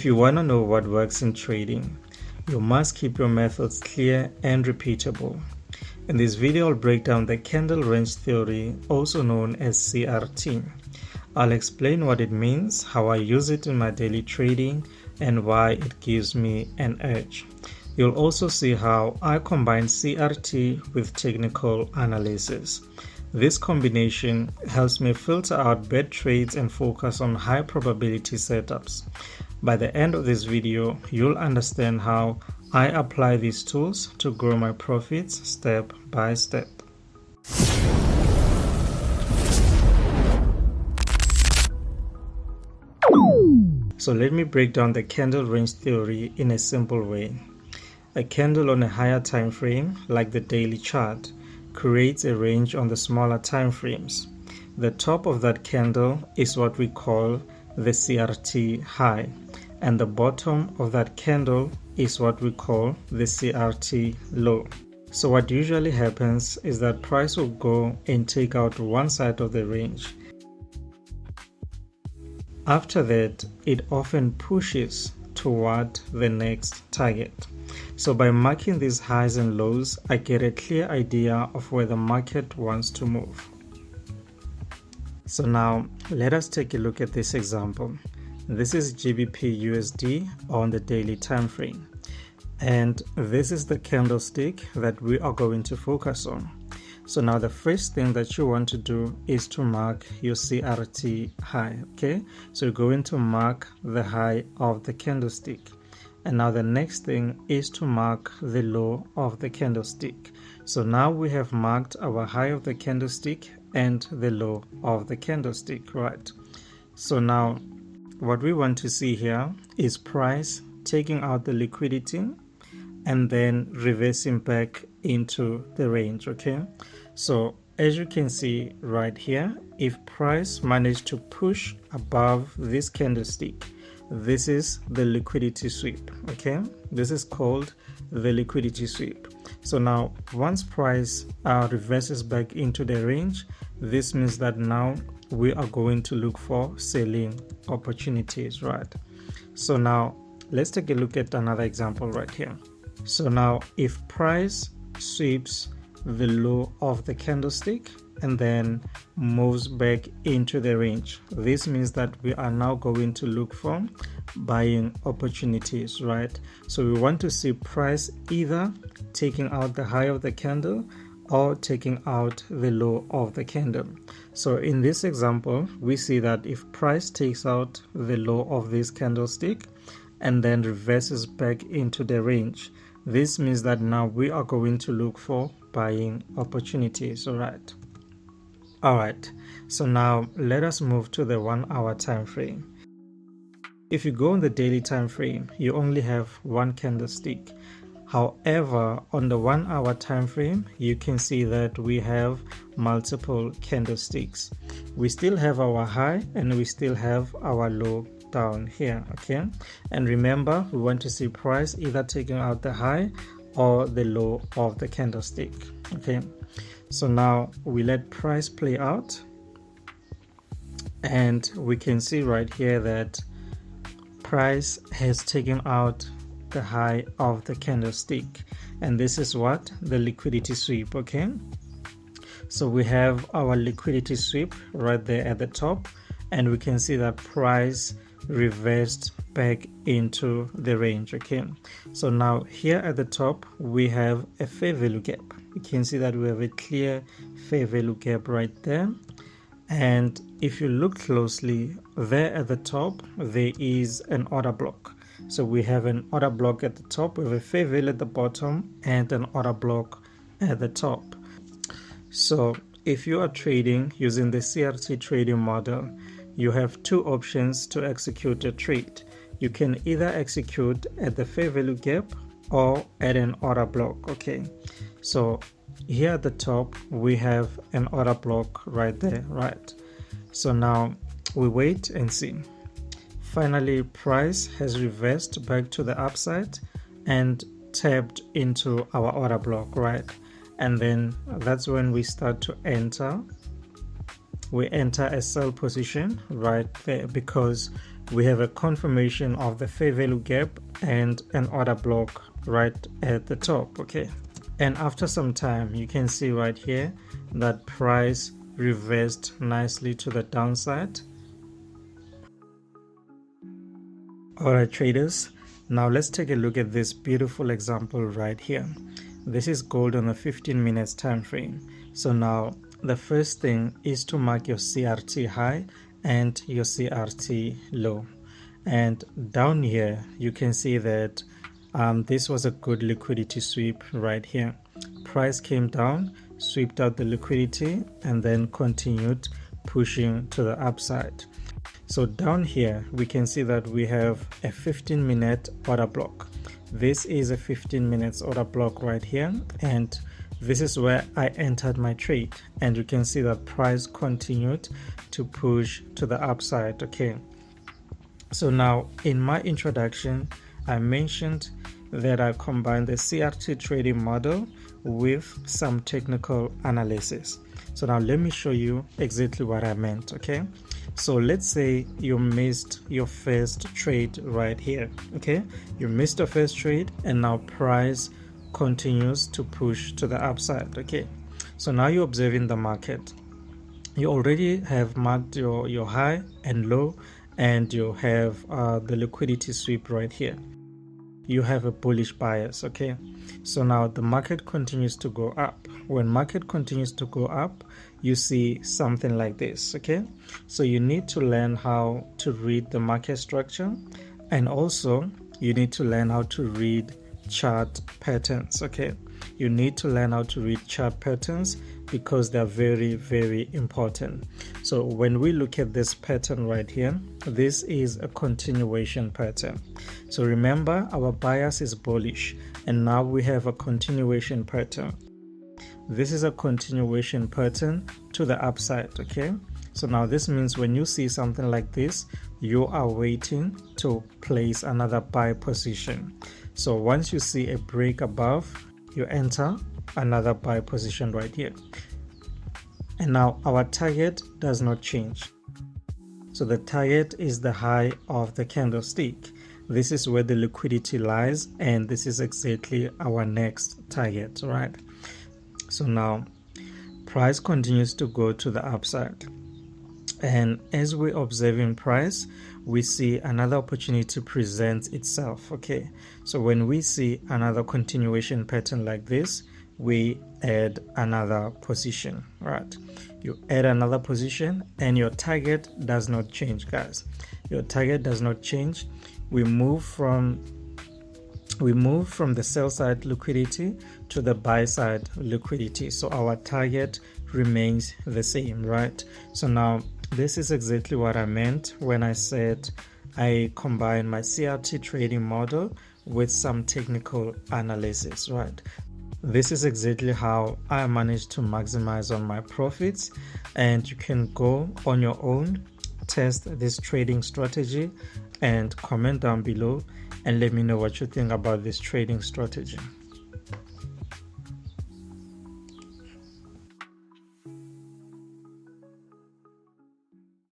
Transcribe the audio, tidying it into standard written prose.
If you want to know what works in trading, you must keep your methods clear and repeatable. In this video, I'll break down the candle range theory, also known as CRT. I'll explain what it means, how I use it in my daily trading, and why it gives me an edge. You'll also see how I combine CRT with technical analysis. This combination helps me filter out bad trades and focus on high probability setups. By the end of this video, you'll understand how I apply these tools to grow my profits step by step. So let me break down the candle range theory in a simple way. A candle on a higher time frame, like the daily chart, creates a range on the smaller time frames. The top of that candle is what we call the CRT high, and the bottom of that candle is what we call the CRT low. So what usually happens is that price will go and take out one side of the range. After that, it often pushes toward the next target. So by marking these highs and lows, I get a clear idea of where the market wants to move. So now let us take a look at this example. This is GBP USD on the daily time frame, and this is the candlestick that we are going to focus on. So now the first thing that you want to do is to mark your CRT high. Okay, so you're going to mark the high of the candlestick, and now the next thing is to mark the low of the candlestick. So now we have marked our high of the candlestick and the low of the candlestick, right? So now what we want to see here is price taking out the liquidity and then reversing back into the range. Okay, so as you can see right here, if price managed to push above this candlestick, this is the liquidity sweep. Okay, this is called the liquidity sweep. So now once price reverses back into the range, this means that now we are going to look for selling opportunities, right? So now let's take a look at another example right here. So now if price sweeps the low of the candlestick and then moves back into the range, this means that we are now going to look for buying opportunities, right? So we want to see price either taking out the high of the candle or taking out the low of the candle. So in this example, we see that if price takes out the low of this candlestick and then reverses back into the range, this means that now we are going to look for buying opportunities. All right, so now let us move to the 1 hour time frame. If you go on the daily time frame, you only have one candlestick. However, on the 1 hour time frame, you can see that we have multiple candlesticks. We still have our high and we still have our low down here. Okay, and remember, we want to see price either taking out the high or the low of the candlestick. Okay, so now we let price play out, and we can see right here that price has taken out the high of the candlestick, and this is what the liquidity sweep. Okay, so we have our liquidity sweep right there at the top, and we can see that price reversed back into the range. Okay, so now here at the top we have a fair value gap. You can see that we have a clear fair value gap right there, and if you look closely there at the top, there is an order block. So we have an order block at the top with a fair value at the bottom and an order block at the top. So if you are trading using the CRT trading model, you have two options to execute a trade. You can either execute at the fair value gap or at an order block. Okay, so here at the top we have an order block right there, right? So now we wait and see. Finally, price has reversed back to the upside and tapped into our order block, right? And then that's when we start to enter. We enter a sell position right there because we have a confirmation of the fair value gap and an order block right at the top. Okay, and after some time you can see right here that price reversed nicely to the downside. Alright traders, now let's take a look at this beautiful example right here. This is gold on a 15 minutes time frame. So now the first thing is to mark your CRT high and your CRT low, and down here you can see that this was a good liquidity sweep right here. Price came down, swept out the liquidity, and then continued pushing to the upside. So down here we can see that we have a 15-minute order block. This is a 15 minutes order block right here, and this is where I entered my trade, and you can see that price continued to push to the upside. Okay, so now in my introduction I mentioned that I combined the CRT trading model with some technical analysis. So now let me show you exactly what I meant. Okay, so let's say you missed your first trade right here. Okay, you missed your first trade and now price continues to push to the upside. Okay, so now you're observing the market. You already have marked your high and low, and you have the liquidity sweep right here. You have a bullish bias. Okay, so now the market continues to go up. When market continues to go up, you see something like this. Okay, so you need to learn how to read the market structure, and also you need to learn how to read chart patterns. Okay, you need to learn how to read chart patterns because they're very, very important. So when we look at this pattern right here, this is a continuation pattern. So remember, our bias is bullish, and now we have a continuation pattern. This is a continuation pattern to the upside. Okay, so now this means when you see something like this, you are waiting to place another buy position. So once you see a break above, you enter another buy position right here. And now our target does not change. So the target is the high of the candlestick. This is where the liquidity lies, and this is exactly our next target, right? So now price continues to go to the upside, and as we observe in price, we see another opportunity presents itself. Okay, so when we see another continuation pattern like this, we add another position, right? You add another position and your target does not change, guys. Your target does not change. We move from the sell side liquidity to the buy side liquidity, so our target remains the same, right? So now this is exactly what I meant when I said I combine my CRT trading model with some technical analysis, right? This is exactly how I managed to maximize on my profits, and you can go on your own, test this trading strategy, and comment down below and let me know what you think about this trading strategy.